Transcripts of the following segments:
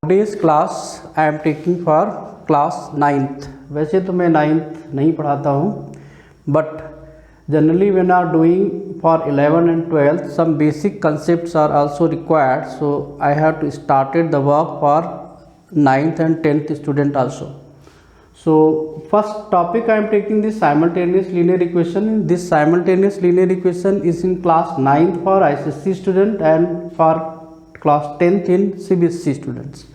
today's class I am taking for class 9th. वैसे तो मैं 9th नहीं पढ़ाता हूँ, but generally when are doing for 11 and 12th some basic concepts are also required, so I have to started the work for 9th and 10th student also. So first topic I am taking this simultaneous linear equation. This simultaneous linear equation is in class 9th for ICSE student and for class 10th in CBSE students.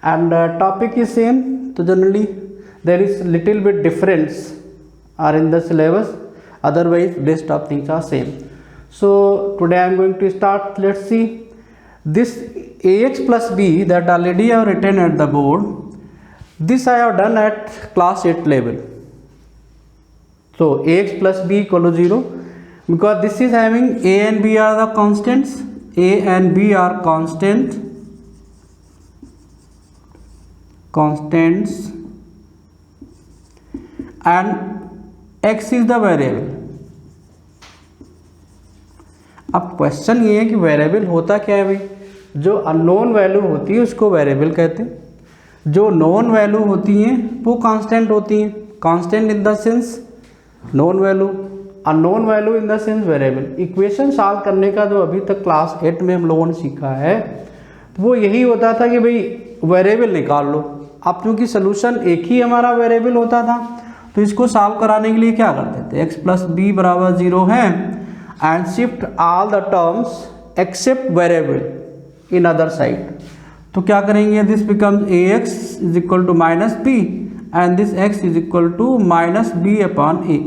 And topic is same. So generally there is little bit difference are in the syllabus. Otherwise rest of things are same. So today I am going to start. Let's see this AX plus B that already I have written at the board. This I have done at class 8 level. So AX plus B equal to 0 because this is having A and B are the constants. A and B are constants and X is the variable. अब question ये है कि variable होता क्या है भाई? जो unknown value होती है उसको वेरिएबल कहते हैं, जो नॉन वैल्यू होती हैं वो कांस्टेंट होती हैं. Constant in the sense non value, unknown value in the sense variable. Equation solve करने का जो अभी तक क्लास 8 में हम लोगों ने सीखा है वो यही होता था कि भाई वेरिएबल निकाल लो. अब क्योंकि सोल्यूशन एक ही हमारा वेरिएबल होता था तो इसको सॉल्व कराने के लिए क्या करते थे? x प्लस बी बराबर 0 है and shift all the terms except variable in other side. तो क्या करेंगे? This becomes A X is equal to minus B and this X is equal to minus B upon A.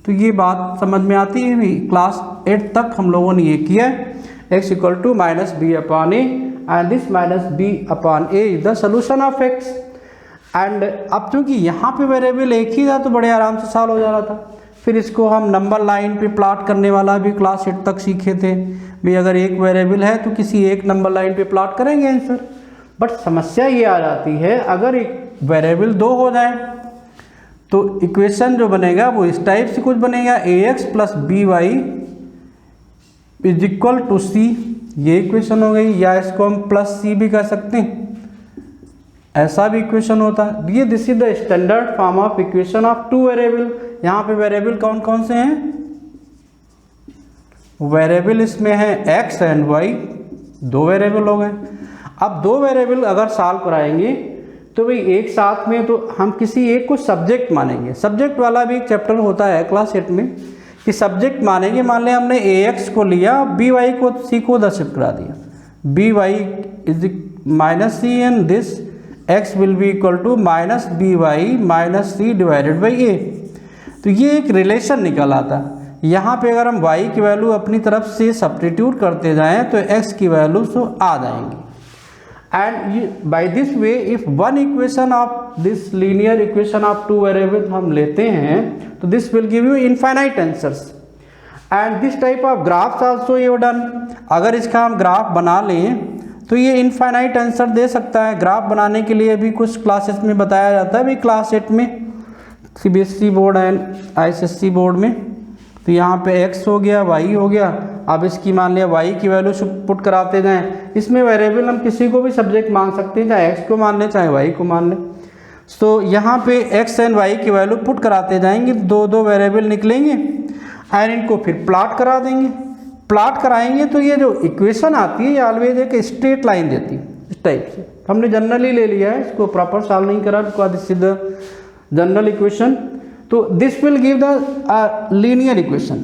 तो ये बात समझ में आती है भी. क्लास 8 तक हम लोगों ने ये किया x equal to minus B upon a and this minus B upon a is the solution of x. And अब चूंकि यहाँ पे वेरिएबल एक ही था तो बड़े आराम से सॉल्व हो जा रहा था. फिर इसको हम नंबर लाइन पे प्लॉट करने वाला भी क्लास 8 तक सीखे थे भी. अगर एक वेरिएबल है तो किसी एक नंबर लाइन पे प्लॉट करेंगे आंसर. बट समस्या ये आ जाती है अगर एक वेरिएबल 2 हो जाए तो इक्वेशन जो बनेगा वो इस टाइप से कुछ बनेगा. A X plus B Y is equal to C. ये इक्वेशन हो गई, या इसको हम प्लस सी भी कह सकते हैं, ऐसा भी इक्वेशन होता है. ये this is the standard form of equation of 2 variable. यहाँ पे वेरिएबल कौन कौन से हैं? वेरिएबल इसमें है x एंड y, 2 वेरिएबल हो गए. अब 2 वेरिएबल अगर सॉल्व कराएंगे तो भाई एक साथ में तो हम किसी एक को सब्जेक्ट मानेंगे. सब्जेक्ट वाला भी एक चैप्टर होता है क्लास 8 में कि सब्जेक्ट मानेंगे. मान लें हमने ax को लिया, by को c को उधर शिफ्ट करा दिया. by is minus c and this x will be equal to minus b y minus c divided by a. तो ये एक रिलेशन निकल आता. यहाँ पे अगर हम y की वैल्यू अपनी तरफ से सब्स्टिट्यूट करते जाएं तो x की वैल्यू तो आ जाएंगी. And by this way if one equation of this linear equation of 2 variable हम लेते हैं तो this will give you infinite answers. And this type of graphs also you done. अगर इसका हम ग्राफ बना लें तो ये इनफाइनाइट आंसर दे सकता है. ग्राफ बनाने के लिए भी कुछ क्लासेस में बताया जाता है भी क्लास 8 में CBSE board and ICSE board में. तो यहाँ पे x हो गया, y हो गया. अब इसकी मान लिया y की वैल्यू पुट कराते जाएं. इसमें वेरिएबल हम किसी को भी सब्जेक्ट मान सकते हैं, चाहे x को मान लें चाहे y को मान लें. तो यहाँ पे x एंड y की वैल्यू पुट कराते जाएंगे, 2 वेरिएबल निकलेंगे एंड इनको फिर प्लॉट करा देंगे. प्लॉट कराएंगे तो ये जो इक्वेशन आती है ये ऑलवेज एक स्ट्रेट लाइन देती है इस टाइप से. हमने जनरली ले लिया है, इसको प्रॉपर सॉल्व नहीं करा because this is the general equation. तो this will give the linear equation.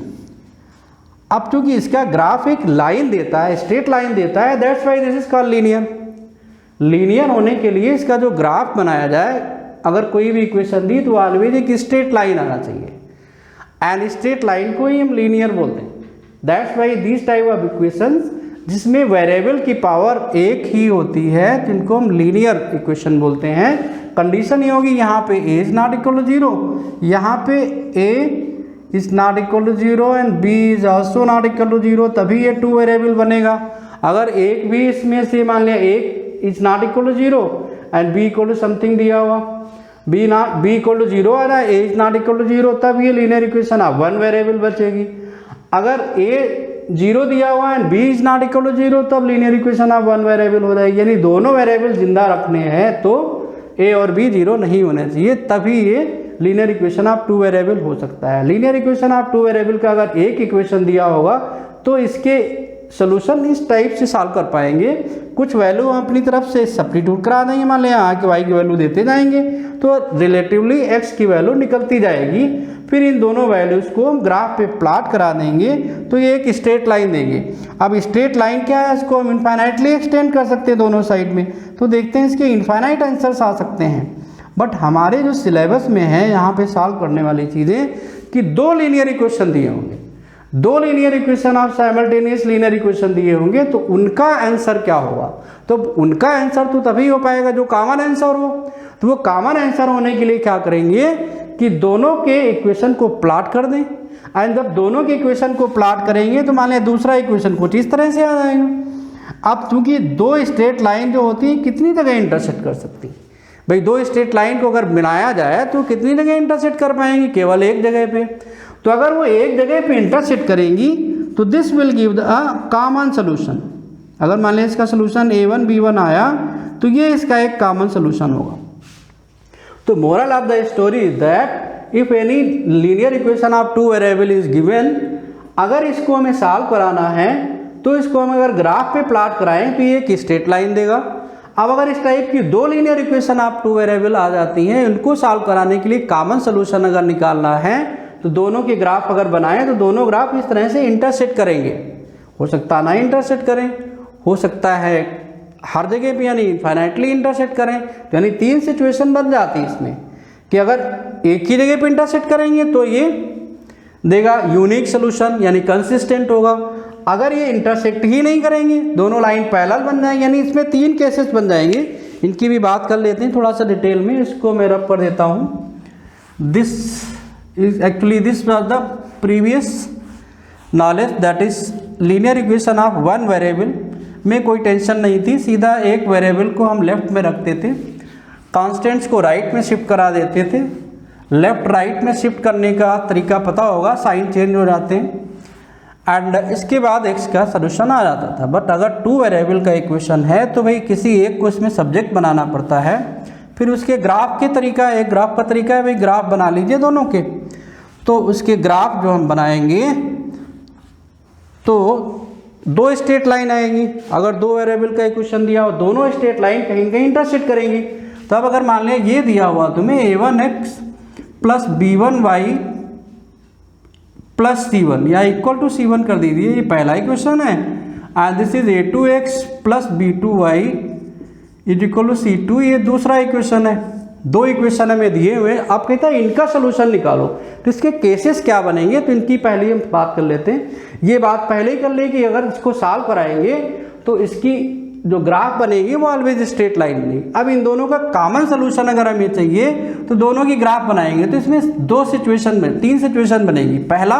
अब चूंकि इसका ग्राफ एक लाइन देता है, स्ट्रेट लाइन देता है, that's why this is called linear. Linear होने के लिए इसका जो ग्राफ बनाया जाए, अगर कोई भी इक्वेशन दी तो ऑलवेज एक स्ट्रेट लाइन आना चाहिए एंड स्ट्रेट लाइन को ही हम लीनियर बोलते हैं. That's why this type of equations जिसमें वेरिएबल की पावर एक ही होती है जिनको हम लीनियर इक्वेशन बोलते हैं. कंडीशन ये होगी यहाँ पे a is not equal to 0, यहाँ पे a is not equal to 0 and b is also not equal to 0, तभी ये 2 वेरिएबल बनेगा. अगर एक भी इसमें से मान लिया a is not equal to 0 and b equal to something दिया हुआ, b इक्वल टू 0 आ रहा है, a is not equal to 0, तब ये लीनियर इक्वेशन ऑफ 1 वेरिएबल बचेगी. अगर a जीरो दिया हुआ है, B is not equal to zero, तब linear equation of one variable हो जाएगी। यानी दोनों वेरिएबल जिंदा रखने हैं तो ए और बी जीरो नहीं होने चाहिए, तभी ये linear equation of two variable हो सकता है। Linear equation of two variable का अगर एक इक्वेशन दिया होगा तो इसके सोल्यूशन इस टाइप से सॉल्व कर पाएंगे। कुछ वैल्यू हम अपनी तरफ से सब्स्टिट्यूट करा देंगे, मान लें यहाँ के वाई की वैल्यू देते जाएंगे तो रिलेटिवली एक्स की वैल्यू निकलती जाएगी। फिर इन दोनों वैल्यूज़ को हम ग्राफ पे प्लॉट करा देंगे तो ये एक स्ट्रेट लाइन देंगे। अब स्ट्रेट लाइन क्या है, इसको हम इनफाइनाइटली एक्सटेंड कर सकते हैं दोनों साइड में, तो देखते हैं इसके इनफाइनाइट आंसर्स आ सकते हैं। बट हमारे जो सिलेबस में है यहाँ पे सॉल्व करने वाली चीज़ें कि दो लीनियर इक्वेशन दिए होंगे, दो linear equation of simultaneous linear equation दिए होंगे, तो उनका आंसर क्या होगा। तो उनका आंसर तो तभी हो पाएगा जो कॉमन आंसर हो। तो वो कॉमन आंसर होने के लिए क्या करेंगे कि दोनों के इक्वेशन को प्लॉट कर दें, एंड जब दोनों के इक्वेशन को प्लॉट करेंगे तो मान लें दूसरा इक्वेशन कुछ इस तरह से आ जाएगा। अब चूंकि दो स्ट्रेट लाइन जो होती है कितनी जगह इंटरसेक्ट कर सकती है भाई, दो स्ट्रेट लाइन को अगर मिलाया जाए तो कितनी जगह इंटरसेक्ट कर पाएंगे, केवल एक जगह पे। तो अगर वो एक जगह पे इंटरसेक्ट करेंगी तो this will give the common solution. अगर मान लें इसका सोल्यूशन a1 b1 आया तो ये इसका एक कॉमन सोल्यूशन होगा। तो moral of the story is that if any linear equation of two variable is given, अगर इसको हमें सॉल्व कराना है तो इसको हम अगर ग्राफ पे प्लॉट कराएं तो ये एक स्ट्रेट लाइन देगा। अब अगर इस टाइप की दो linear equation of two variable आ जाती हैं, इनको सॉल्व कराने के लिए कॉमन सोल्यूशन अगर निकालना है तो दोनों के ग्राफ अगर बनाएं तो दोनों ग्राफ इस तरह से इंटरसेक्ट करेंगे। हो सकता है ना इंटरसेक्ट करें, हो सकता है हर जगह पे यानी इनफाइनाइटली इंटरसेक्ट करें। तो यानी तीन सिचुएशन बन जाती है इसमें कि अगर एक ही जगह पे इंटरसेक्ट करेंगे तो ये देगा यूनिक सोल्यूशन यानी कंसिस्टेंट होगा। अगर ये इंटरसेक्ट ही नहीं करेंगे, दोनों लाइन पैरेलल बन जाएंगे, यानी इसमें तीन केसेस बन जाएंगे। इनकी भी बात कर लेते हैं थोड़ा सा डिटेल में, इसको मैं रब कर देता हूँ। This is actually this was the previous knowledge, that is linear equation of one variable में कोई टेंशन नहीं थी, सीधा एक वेरिएबल को हम लेफ्ट में रखते थे, कॉन्स्टेंट्स को राइट में शिफ्ट करा देते थे। लेफ्ट राइट में शिफ्ट करने का तरीका पता होगा, साइन चेंज हो जाते हैं, एंड इसके बाद एक्स का सोल्यूशन आ जाता था। बट अगर टू वेरिएबल का इक्वेशन है तो भाई किसी एक को इसमें सब्जेक्ट बनाना पड़ता है। फिर उसके ग्राफ के तरीका, एक ग्राफ का तरीका है भाई ग्राफ बना लीजिए दोनों के। तो उसके ग्राफ जो हम बनाएंगे तो दो स्ट्रेट लाइन आएंगी। अगर दो वेरिएबल का इक्वेशन दिया हो, दोनों स्ट्रेट लाइन कहीं न कहीं इंटरसेक्ट करेंगी। तो अब अगर मान लिया ये दिया हुआ तुम्हें a1x plus b1y plus c1 या इक्वल टू c1 कर दीजिए, ये पहला इक्वेशन है, and this is a2x plus b2y is equal to c2, ये दूसरा इक्वेशन है। दो इक्वेशन हमें दिए हुए, आप कहते हैं इनका सोल्यूशन निकालो। तो इसके केसेस क्या बनेंगे, तो इनकी पहले हम बात कर लेते हैं। ये बात पहले ही कर ले कि अगर इसको सॉल्व कराएंगे तो इसकी जो ग्राफ बनेगी वो ऑलवेज स्ट्रेट लाइन बनेगी। अब इन दोनों का कॉमन सोल्यूशन अगर हमें चाहिए तो दोनों की ग्राफ बनाएंगे, तो इसमें दो सिचुएशन में तीन सिचुएशन बनेगी। पहला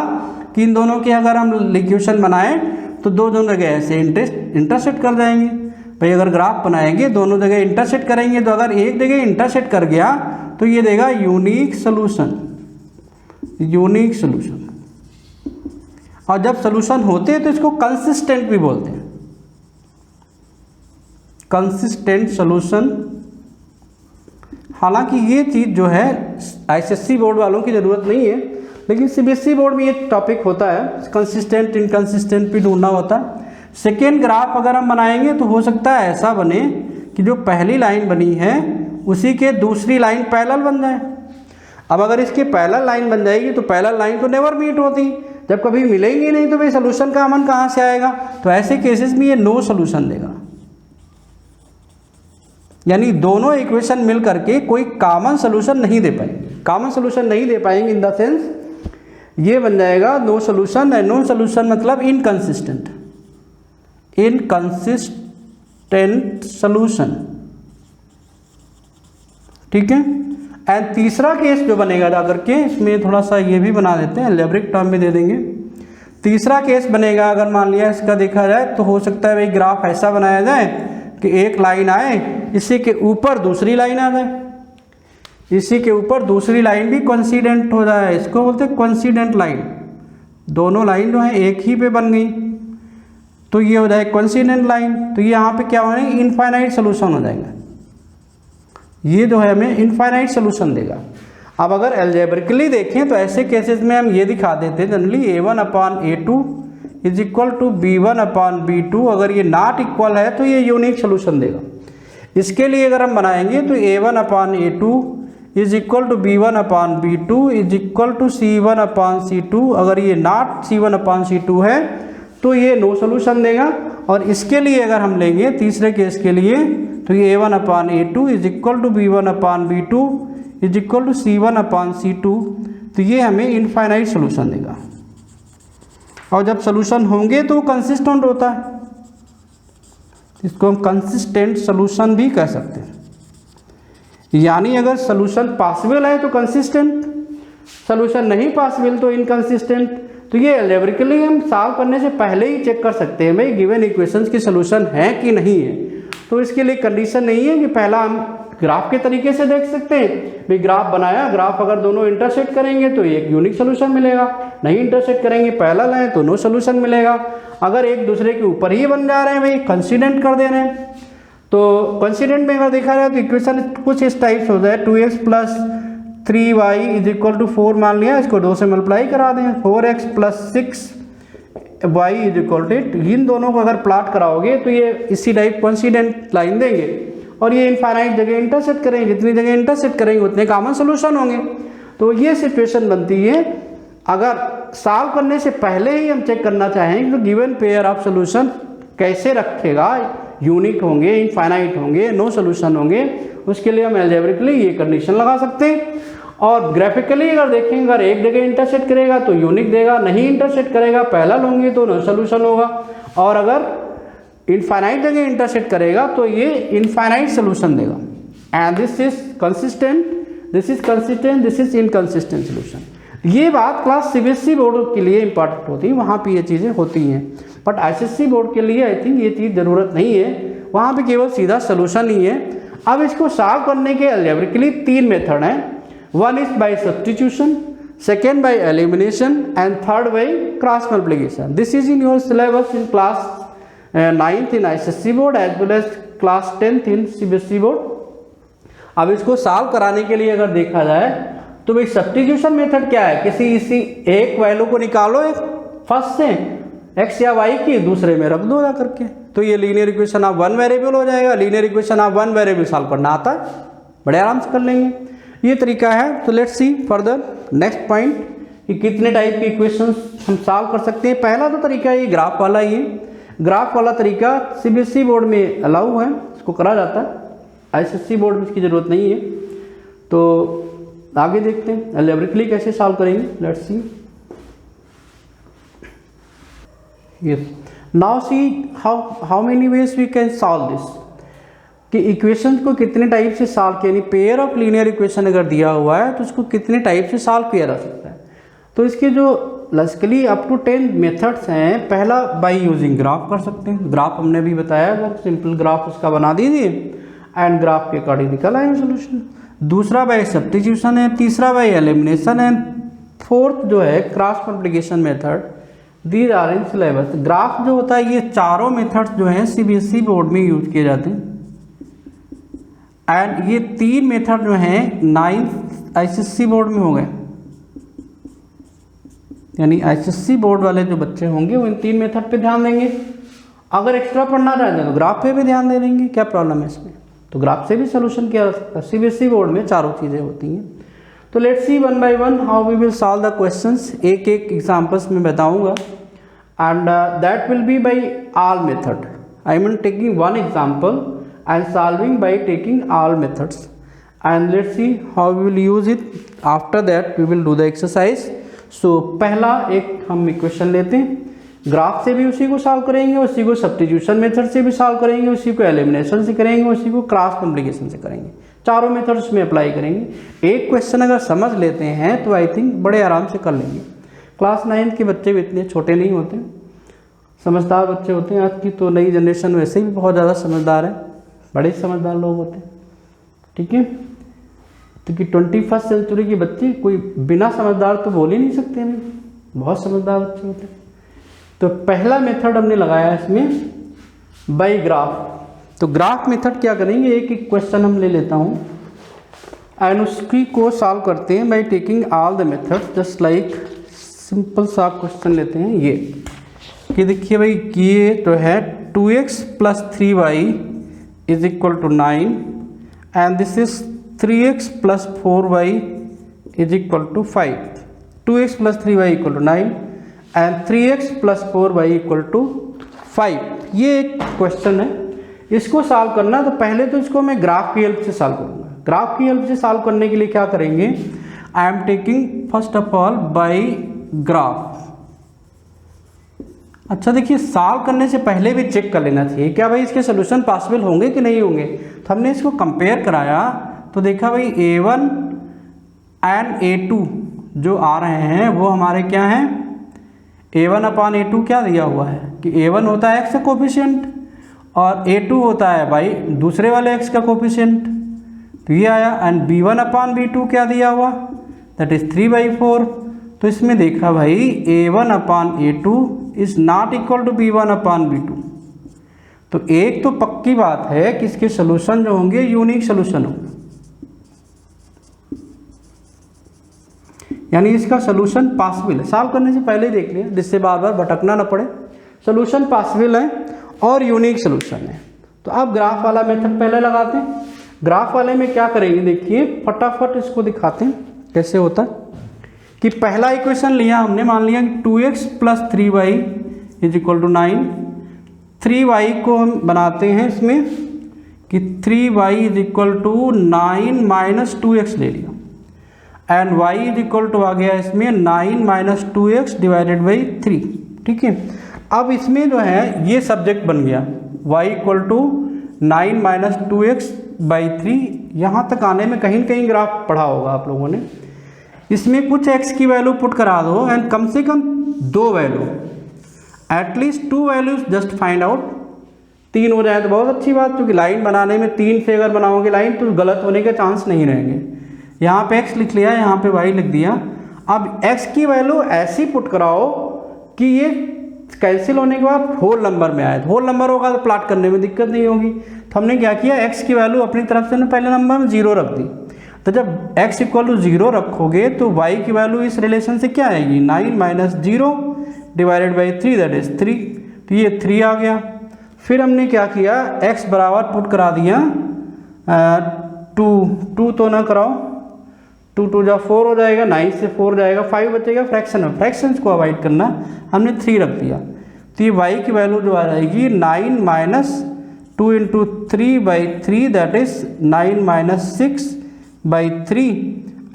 कि इन दोनों के अगर हम इक्वेशन बनाएं तो दो जगह ऐसे इंटरसेक्ट कर जाएंगे। भाई अगर ग्राफ बनाएंगे दोनों जगह इंटरसेक्ट करेंगे, तो अगर एक जगह इंटरसेक्ट कर गया तो ये देगा यूनिक सोल्यूशन, यूनिक सोल्यूशन। और जब सोल्यूशन होते हैं तो इसको कंसिस्टेंट भी बोलते हैं, कंसिस्टेंट सोल्यूशन। हालांकि ये चीज़ जो है आईसीएसई बोर्ड वालों की ज़रूरत नहीं है, लेकिन सीबीएसई बोर्ड में ये टॉपिक होता है, कंसिस्टेंट इनकंसिस्टेंट भी ढूंढना होता है। सेकेंड ग्राफ अगर हम बनाएंगे तो हो सकता है ऐसा बने कि जो पहली लाइन बनी है उसी के दूसरी लाइन पैरेलल बन जाए। अब अगर इसकी पैरेलल लाइन बन जाएगी तो पैरेलल लाइन तो नेवर मीट होती, जब कभी मिलेंगी नहीं तो भाई सोल्यूशन का अमन कहाँ से आएगा। तो ऐसे केसेस में ये नो सोल्यूशन देगा, यानी दोनों इक्वेशन मिल करके कोई कॉमन सोल्यूशन नहीं दे पाएंगे। कॉमन सोल्यूशन नहीं दे पाएंगे इन द सेंस ये बन जाएगा no solution. And no solution मतलब इनकंसिस्टेंट, इनकंसिस्टेंट सोल्यूशन, ठीक है। एंड तीसरा केस जो बनेगा जाकर के, इसमें थोड़ा सा ये भी बना देते हैं, अलजेब्रिक टर्म भी दे देंगे। तीसरा केस बनेगा अगर मान लिया इसका देखा जाए तो हो सकता है भाई ग्राफ ऐसा बनाया जाए कि एक लाइन आए, इसी के ऊपर दूसरी लाइन आ जाए, इसी के ऊपर दूसरी लाइन भी कोइंसिडेंट हो जाए, इसको बोलते हैं कोइंसिडेंट लाइन। दोनों लाइन जो है एक ही पे बन गई, तो ये हो जाएगा कोइंसिडेंट लाइन, तो ये यहाँ पे क्या होगा, इनफाइनाइट सोल्यूशन हो जाएगा, ये जो है हमें इनफाइनाइट सोल्यूशन देगा। अब अगर एल्जेब्रिकली देखें तो ऐसे केसेस में हम ये दिखा देते हैं generally A1/A2 is equal to B1/B2, अगर ये नॉट इक्वल है तो ये यूनिक सोल्यूशन देगा। इसके लिए अगर हम बनाएंगे तो A1/A2 is equal to B1/B2 is equal to C1/C2, अगर ये नॉट C1/C2 है तो ये नो सोल्यूशन देगा। और इसके लिए अगर हम लेंगे तीसरे केस के लिए तो ये A1/A2 is equal to B1/B2 is equal to C1/C2, तो ये हमें इनफाइनाइट सोल्यूशन देगा। और जब सोल्यूशन होंगे तो कंसिस्टेंट होता है, इसको हम कंसिस्टेंट सोल्यूशन भी कह सकते हैं। यानी अगर सोल्यूशन पॉसिबल है तो कंसिस्टेंट, सोल्यूशन नहीं पॉसिबल तो इनकंसिस्टेंट। तो ये अलजेब्रिकली हम सॉल्व करने से पहले ही चेक कर सकते हैं भाई गिवन इक्वेशंस की सोल्यूशन है कि नहीं है। तो इसके लिए कंडीशन नहीं है कि पहला हम ग्राफ के तरीके से देख सकते हैं, भाई ग्राफ बनाया, ग्राफ अगर दोनों इंटरसेक्ट करेंगे तो एक यूनिक सोल्यूशन मिलेगा, नहीं इंटरसेक्ट करेंगे पहला लाएँ तो नो सोल्यूशन मिलेगा। अगर एक दूसरे के ऊपर ही बन जा रहे हैं भाई, कंसिडेंट कर दे रहे हैं, तो कंसिडेंट में अगर देखा जाए तो इक्वेशन कुछ इस टाइप से होता है 2x plus 3y is equal to 4 मान लिया, इसको 2 से मल्टीप्लाई करा दें, 4x plus 6y is equal to 8। इन दोनों को अगर प्लॉट कराओगे तो ये इसी टाइप कंसिडेंट लाइन देंगे और ये इनफाइनाइट जगह इंटरसेक्ट करेंगे, जितनी जगह इंटरसेक्ट करेंगे उतने कॉमन सोल्यूशन होंगे। तो ये सिचुएशन बनती है अगर सॉल्व करने से पहले ही हम चेक करना चाहें तो गिवन पेयर ऑफ सोल्यूशन कैसे रखेगा, यूनिक होंगे, इनफाइनाइट होंगे, नो सोल्यूशन होंगे, उसके लिए हम अलजेब्रिकली ये कंडीशन लगा सकते हैं। और ग्राफिकली अगर देखेंगे अगर एक जगह इंटरसेक्ट करेगा तो यूनिक देगा, नहीं इंटरसेक्ट करेगा पहला लोगे तो नो सोल्यूशन होगा, और अगर इनफाइनाइट जगह इंटरसेक्ट करेगा तो ये इनफाइनाइट सोल्यूशन देगा। And this is consistent, this is consistent, this is inconsistent solution. ये बात क्लास CBSE बोर्ड के लिए इंपॉर्टेंट होती है, वहाँ पे ये चीज़ें होती हैं, बट ICSE बोर्ड के लिए आई थिंक ये चीज़ ज़रूरत नहीं है, वहाँ पे केवल सीधा सोल्यूशन ही है। अब इसको सॉल्व करने के अलजेब्रिकली 3 मेथड हैं, one is by substitution, second by elimination and third by cross multiplication. This is in your syllabus in class 9th in ICSE board as well as class 10th in CBSE board. अब इसको solve कराने के लिए अगर देखा जाए तो भाई सब्स्टिट्यूशन मेथड क्या है, किसी इसी एक वैल्यू को निकालो एक फर्स्ट से x या y की, दूसरे में रख दो जा करके, तो ये linear equation of one variable हो जाएगा। Linear equation of one variable solve करना आता है, बड़े आराम से कर लेंगे, ये तरीका है। तो let's C further next point कि कितने टाइप की इक्वेशंस हम सॉल्व कर सकते हैं। पहला तो तरीका ये ग्राफ वाला ही है, ग्राफ वाला तरीका CBSE बोर्ड में अलाउ है, इसको करा जाता है, ICSE बोर्ड में इसकी ज़रूरत नहीं है। तो आगे देखते हैं अलजेब्रिकली कैसे सॉल्व करेंगे, let's see. Yes, now see how many ways we can solve this, कि इक्वेशन को कितने टाइप से सॉल्व किया, यानी पेयर ऑफ लीनियर इक्वेशन अगर दिया हुआ है तो उसको कितने टाइप से सॉल्व किया जा सकता है। तो इसके जो लस्कली अप टू 10 मेथड्स हैं, पहला बाय यूजिंग ग्राफ कर सकते हैं, ग्राफ हमने भी बताया, अगर सिंपल ग्राफ उसका बना दीजिए एंड ग्राफ के अकॉर्डिंग निकल आएगा सोल्यूशन। दूसरा बाय सब्स्टिट्यूशन है, तीसरा बाय एलिमिनेशन है, फोर्थ जो है cross multiplication method. These are in syllabus. Graph जो होता है ये चारों मेथड्स जो हैं CBSE बोर्ड में यूज किए जाते हैं, एंड ये 3 मेथड जो हैं 9th ICSE बोर्ड में हो गए, यानी ICSE बोर्ड वाले जो बच्चे होंगे वो इन 3 मेथड पे ध्यान देंगे। अगर एक्स्ट्रा पढ़ना चाहते हैं तो ग्राफ पे भी ध्यान दे देंगे, क्या प्रॉब्लम है इसमें, तो ग्राफ से भी सोल्यूशन किया जा सकता है। CBSE बोर्ड में चारों चीज़ें होती हैं। तो let's see one by one how we will solve the questions, एक एक एग्जांपल्स में बताऊंगा, and that will be by all method. I am taking one example and solving by taking all methods, and let's see how we will use it. After that we will do the exercise. So पहला एक हम equation लेते हैं, graph से भी उसी को solve करेंगे, उसी को सब्स्टिट्यूशन मेथड से भी सॉल्व करेंगे, उसी को एलिमिनेशन से करेंगे, उसी को क्रॉस मल्टीप्लिकेशन से करेंगे, चारों मेथड्स में अप्लाई करेंगे। एक क्वेश्चन अगर समझ लेते हैं तो आई थिंक बड़े आराम से कर लेंगे। क्लास 9th के बच्चे भी इतने छोटे नहीं होते, समझदार बच्चे होते हैं। आज की तो नई जनरेशन वैसे भी बहुत ज़्यादा समझदार है, बड़े समझदार लोग होते हैं, ठीक है। तो कि 21st सेंचुरी के बच्चे कोई बिना समझदार तो बोल ही नहीं सकते, नहीं बहुत समझदार बच्चे होते हैं। तो पहला मेथड हमने लगाया इसमें बाई ग्राफ। तो ग्राफ मेथड क्या करेंगे, एक एक क्वेश्चन हम ले लेता हूँ एंड उसकी को सॉल्व करते हैं by taking all the method. Just like simple सा क्वेश्चन लेते हैं ये कि देखिए भाई ये तो है 2x + 3y is equal to 9 and this is 3x + 4y is equal to 5। 2x + 3y equal to 9 and 3x + 4y equal to 5। ये एक क्वेश्चन है, इसको सॉल्व करना तो पहले तो इसको मैं ग्राफ की हेल्प से सॉल्व करूँगा। ग्राफ की हेल्प से सॉल्व करने के लिए क्या करेंगे, आई am taking first of all by graph. अच्छा देखिए, सॉल्व करने से पहले भी चेक कर लेना चाहिए क्या भाई इसके सोल्यूशन पॉसिबल होंगे कि नहीं होंगे। तो हमने इसको कंपेयर कराया तो देखा भाई A1 एंड A2 जो आ रहे हैं वो हमारे क्या हैं, A1/A2 क्या दिया हुआ है कि A1 होता है x का कोफिशिएंट और A2 होता है भाई दूसरे वाले x का कोफिशिएंट, तो ये आया। एंड B1/B2 क्या दिया हुआ, दैट इज 3/4। तो इसमें देखा भाई A1/A2 is not equal to B1/B2। तो एक तो पक्की बात है कि इसके सोल्यूशन जो होंगे यूनिक सोल्यूशन होंगे, यानी इसका सोल्यूशन पॉसिबल है। सॉल्व करने से पहले ही देख लिया जिससे बार बार भटकना ना पड़े। सोल्यूशन पॉसिबल है और यूनिक सोल्यूशन है। तो अब ग्राफ वाला मेथड पहले लगाते हैं। ग्राफ वाले में क्या करेंगे देखिए, फटाफट इसको दिखाते हैं कैसे होता है। कि पहला इक्वेशन लिया हमने, मान लिया कि 2x + 3y is equal to 9। 3y को हम बनाते हैं इसमें कि 3y is equal to 9 - 2x ले लिया and y is equal to आ गया इसमें 9 - 2x डिवाइडेड बाई 3। ठीक है, अब इसमें जो है ये सब्जेक्ट बन गया y equal to 9 - 2x by 3। यहाँ तक आने में कहीं न कहीं ग्राफ पढ़ा होगा आप लोगों ने। इसमें कुछ x की वैल्यू पुट करा दो एंड कम से कम 2 value, at least 2 values just find out. 3 हो जाए तो बहुत अच्छी बात, क्योंकि लाइन बनाने में 3 से अगर बनाओगे लाइन तो गलत होने के चांस नहीं रहेंगे। यहाँ पे x लिख लिया, यहाँ पे y लिख दिया। अब x की वैल्यू ऐसी पुट कराओ कि ये कैंसिल होने के बाद होल नंबर में आए। होल नंबर होगा तो प्लॉट करने में दिक्कत नहीं होगी। तो हमने क्या किया, x की वैल्यू अपनी तरफ से पहले नंबर में 0 रख दी। तो जब x इक्वल टू 0 रखोगे तो y की वैल्यू इस रिलेशन से क्या आएगी, 9 - 0 डिवाइडेड बाई 3 दैट इज 3। तो ये 3 आ गया। फिर हमने क्या किया, x बराबर पुट करा दिया 2 तो ना कराओ, 2 - 2 = 4 हो जाएगा, 9 से 4 जाएगा, 5 बचेगा फ्रैक्शन में। फ्रैक्शंस को अवॉइड करना, हमने 3 रख दिया। तो ये y की वैल्यू जो आ जाएगी 9 - 2 × 3/3 that is 9 - 6/3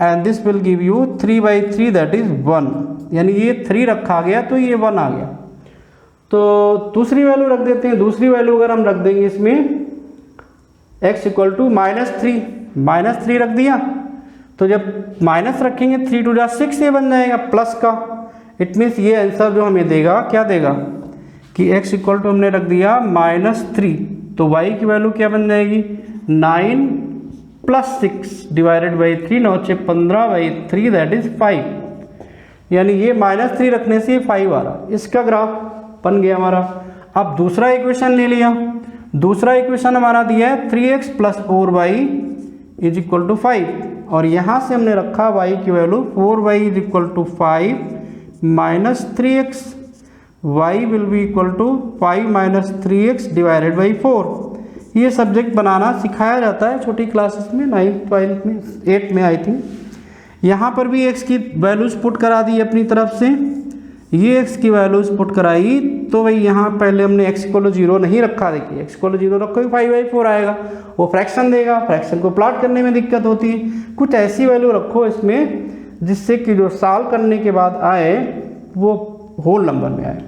and this will give you 3/3 that is 1। यानी ये 3 रखा गया तो ये 1 आ गया। तो दूसरी वैल्यू रख देते हैं। दूसरी वैल्यू अगर हम रख देंगे इसमें x इक्वल टू -3 रख दिया। तो जब माइनस रखेंगे 3 × 2 = 6 ये बन जाएगा प्लस का। इट मीन्स ये आंसर जो हमें देगा क्या देगा कि x इक्वल टू हमने रख दिया -3, तो y की वैल्यू क्या बन जाएगी 9 + 6 डिवाइडेड बाई 3, 9 × 6 15/3 दैट इज 5। यानी ये -3 रखने से 5 आ रहा। इसका ग्राफ बन गया हमारा। अब दूसरा इक्वेशन ले लिया। दूसरा इक्वेशन हमारा दिया है 3x + 4y is equal to 5 और यहाँ से हमने रखा y की value 4y is equal to 5 - 3x। y will be equal to 5 - 3x divided by 4। ये सब्जेक्ट बनाना सिखाया जाता है छोटी क्लासेस में, 9th 12th में, 8th में आई थिंक। यहाँ पर भी x की वैल्यूज पुट करा दी अपनी तरफ से। ये x की वैल्यूज पुट कराई तो भाई यहाँ पहले हमने x इक्वल टू 0 नहीं रखा। देखिए x इक्वल टू 0 रखोगे 5/4 आएगा, वो फ्रैक्शन देगा। फ्रैक्शन को प्लॉट करने में दिक्कत होती है। कुछ ऐसी वैल्यू रखो इसमें जिससे कि जो सॉल्व करने के बाद आए वो होल नंबर में आए।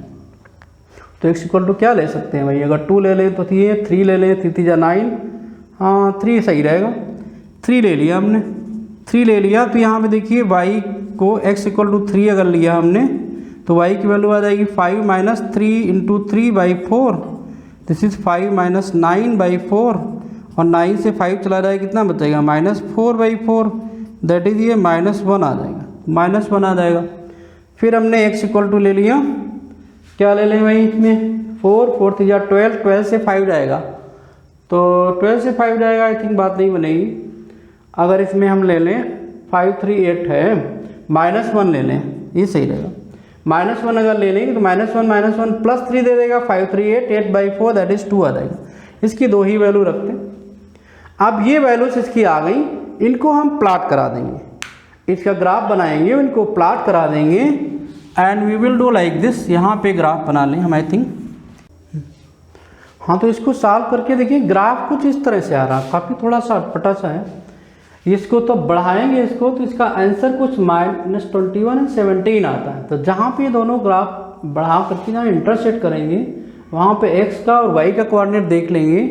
तो x इक्वल टू क्या ले सकते हैं भाई, अगर 2 ले लें तो ये 3 ले लें, 3 × 9, हाँ 3 सही रहेगा। 3 ले लिया हमने, 3 ले लिया। तो यहाँ पे देखिए y को x इक्वल टू 3 अगर लिया हमने तो y की वैल्यू आ जाएगी 5 - 3 × 3/4 दिस इज 5 - 9/4 और 9 से 5 चला जाएगा कितना बचेगा -4/4 दैट इज ये -1 आ जाएगा, -1 आ जाएगा। फिर हमने x इक्वल टू ले लिया क्या ले लें भाई इसमें 4, 4 3 12, 12 से 5 जाएगा, तो 12 से 5 जाएगा, आई थिंक बात नहीं बनेगी। अगर इसमें हम ले लें 5 3 8 है, -1 ले लें, ये सही रहेगा। -1 अगर ले लेंगे तो -1 प्लस 3 दे देगा, 5 3 8, 8/4 दैट इज 2 आ जाएगा। इसकी 2 ही वैल्यू रखते हैं। अब ये वैल्यूज इसकी आ गई, इनको हम प्लॉट करा देंगे, इसका ग्राफ बनाएंगे, इनको प्लॉट करा देंगे and we will do like this. यहाँ पे ग्राफ बना लें हम, आई थिंक। हाँ, तो इसको सॉल्व करके देखिए, ग्राफ कुछ इस तरह से आ रहा है, काफ़ी थोड़ा सा अटपटा सा है। इसको तो बढ़ाएंगे इसको, तो इसका आंसर कुछ -21 और 17 आता है। तो जहाँ पे ये दोनों ग्राफ बढ़ा करके जहाँ इंटरसेक्ट करेंगे, वहाँ पे x का और y का कोऑर्डिनेट देख लेंगे,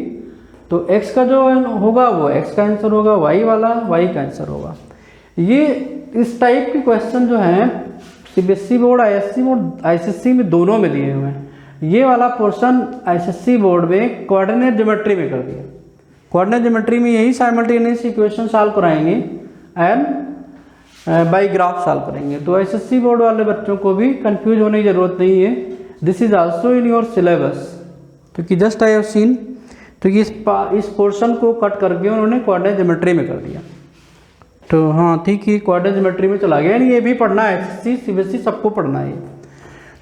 तो x का जो होगा वो x का आंसर होगा, y वाला y का आंसर होगा। ये इस टाइप के क्वेश्चन जो हैं CBSE board, ISC board, ICSE में दोनों में दिए हुए हैं। ये वाला पोर्शन ICSE बोर्ड में कोऑर्डिनेट ज्योमेट्री में कर दिया। कोऑर्डिनेट ज्योमेट्री में यही साइमल्टेनियस इक्वेशन सॉल्व कराएंगे एंड बाई ग्राफ सॉल्व करेंगे। तो ICSE बोर्ड वाले बच्चों को भी कंफ्यूज होने की ज़रूरत नहीं है, this is also in your syllabus. क्योंकि जस्ट आई हैव सीन, तो इस पोर्शन को कट करके उन्होंने कोऑर्डिनेट ज्योमेट्री में कर दिया। तो हाँ ठीक है, कोऑर्डिनेट ज्योमेट्री में चला गया, यानी ये भी पढ़ना है, ICSE CBSE सबको पढ़ना है।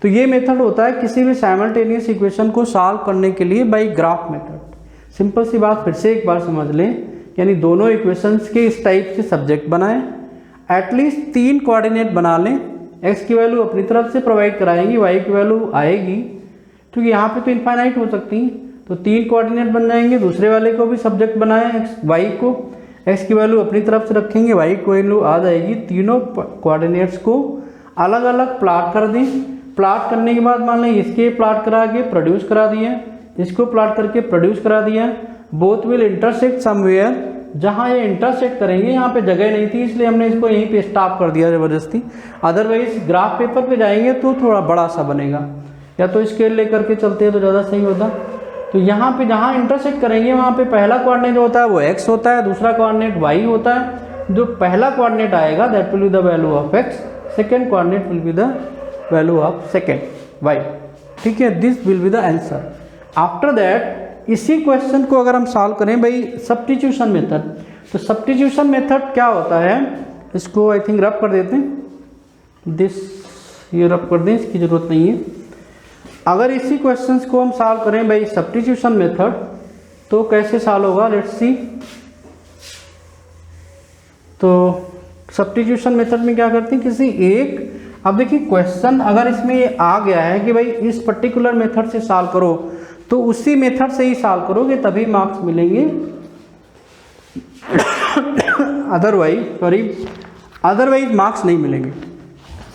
तो ये मेथड होता है किसी भी साइमल्टेनियस इक्वेशन को सॉल्व करने के लिए बाई ग्राफ मेथड। सिंपल सी बात फिर से एक बार समझ लें, यानी दोनों इक्वेशंस के इस टाइप से सब्जेक्ट बनाएं, एटलीस्ट 3 कोऑर्डिनेट बना लें, x की वैल्यू अपनी तरफ से प्रोवाइड कराएंगी, y की वैल्यू आएगी, क्योंकि यहाँ पे तो इनफाइनाइट हो सकती हैं। तो 3 कोऑर्डिनेट बन जाएंगे, दूसरे वाले को भी सब्जेक्ट बनाएं, y को, x की वैल्यू अपनी तरफ से रखेंगे, y की वैल्यू आ जाएगी। तीनों कोऑर्डिनेट्स को अलग अलग प्लॉट कर दें। प्लॉट करने के बाद मान लें इसके प्लॉट करा के प्रोड्यूस करा दिया, इसको प्लॉट करके प्रोड्यूस करा दिया, बोथ विल इंटरसेक्ट समवेयर। जहाँ ये इंटरसेक्ट करेंगे यहाँ पे जगह नहीं थी, इसलिए हमने इसको यहीं पे स्टॉप कर दिया ज़बरदस्ती। अदरवाइज ग्राफ पेपर पे जाएंगे तो थोड़ा बड़ा सा बनेगा, या तो स्केल लेकर के चलते हैं तो ज़्यादा सही होता। तो यहाँ पे जहाँ इंटरसेक्ट करेंगे वहाँ पे पहला कोऑर्डिनेट जो होता है वो x होता है, दूसरा कोऑर्डिनेट y होता है। जो पहला कोऑर्डिनेट आएगा that will be the value of x, second coordinate will be the value of second y। ठीक है, this will be the answer. After that इसी क्वेश्चन को अगर हम सॉल्व करें भाई सब्स्टिट्यूशन मेथड, तो सब्स्टिट्यूशन मेथड क्या होता है, इसको आई थिंक रब कर देते हैं, दिस ये रब कर दें, इसकी ज़रूरत नहीं है। अगर इसी क्वेश्चंस को हम सॉल्व करें भाई सब्स्टिट्यूशन मेथड, तो कैसे सॉल्व होगा, लेट्स सी। तो सब्स्टिट्यूशन मेथड में क्या करते हैं, किसी एक, अब देखिए क्वेश्चन अगर इसमें ये आ गया है कि भाई इस पर्टिकुलर मेथड से सॉल्व करो, तो उसी मेथड से ही सॉल्व करोगे तभी मार्क्स मिलेंगे, अदरवाइज मार्क्स नहीं मिलेंगे।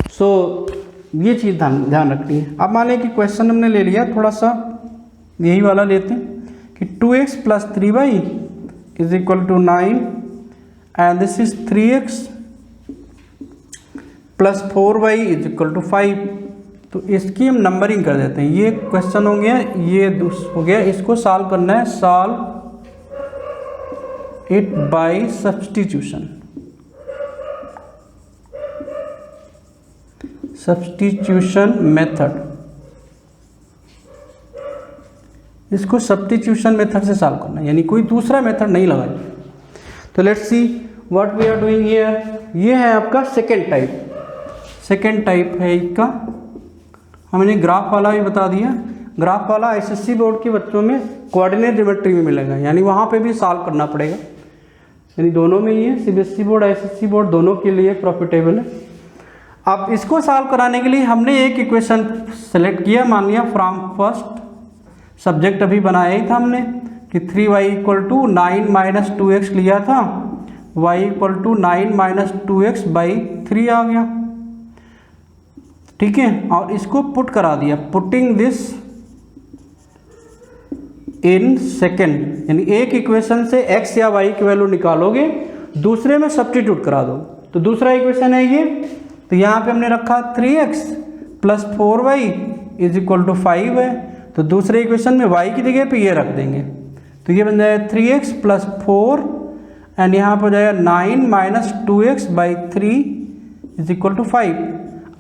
सो ये चीज़ ध्यान रखनी है। अब मान लें कि क्वेश्चन हमने ले लिया, थोड़ा सा यही वाला लेते हैं कि 2x + 3y = 9 and this is 3x + 4y = 5। तो इसकी हम नंबरिंग कर देते हैं। ये क्वेश्चन हो गया, ये हो गया, इसको सॉल्व करना है, solve it by substitution. Substitution method, इसको सब्स्टिट्यूशन मेथड से सॉल्व करना है, यानी कोई दूसरा मेथड नहीं लगाए। तो let's see what we are doing here. ये है आपका सेकेंड टाइप, सेकेंड टाइप है इसका। हमने ग्राफ वाला भी बता दिया, ग्राफ वाला ICSE बोर्ड के बच्चों में कोऑर्डिनेट ज्योमेट्री में मिलेगा, यानी वहाँ पे भी सॉल्व करना पड़ेगा, यानी दोनों में ही है, CBSE बोर्ड ICSE बोर्ड दोनों के लिए प्रॉफिटेबल है। अब इसको सॉल्व कराने के लिए हमने एक इक्वेशन सेलेक्ट किया, मान लिया फ्रॉम फर्स्ट सब्जेक्ट अभी बनाया ही था हमने कि 3y = 9 - 2x लिया था, y = 9 - 2x/3 आ गया। ठीक है, और इसको पुट करा दिया, पुटिंग दिस इन सेकेंड, यानी एक इक्वेशन से x या y की वैल्यू निकालोगे, दूसरे में सब्स्टिट्यूट करा दो। तो दूसरा इक्वेशन है ये, तो यहाँ पे हमने रखा 3x + 4y = 5 है, तो दूसरे इक्वेशन में y की जगह पे ये रख देंगे, तो ये बन जाएगा 3x + 4 एंड यहाँ पर हो जाएगा 9 - 2x/3 = 5।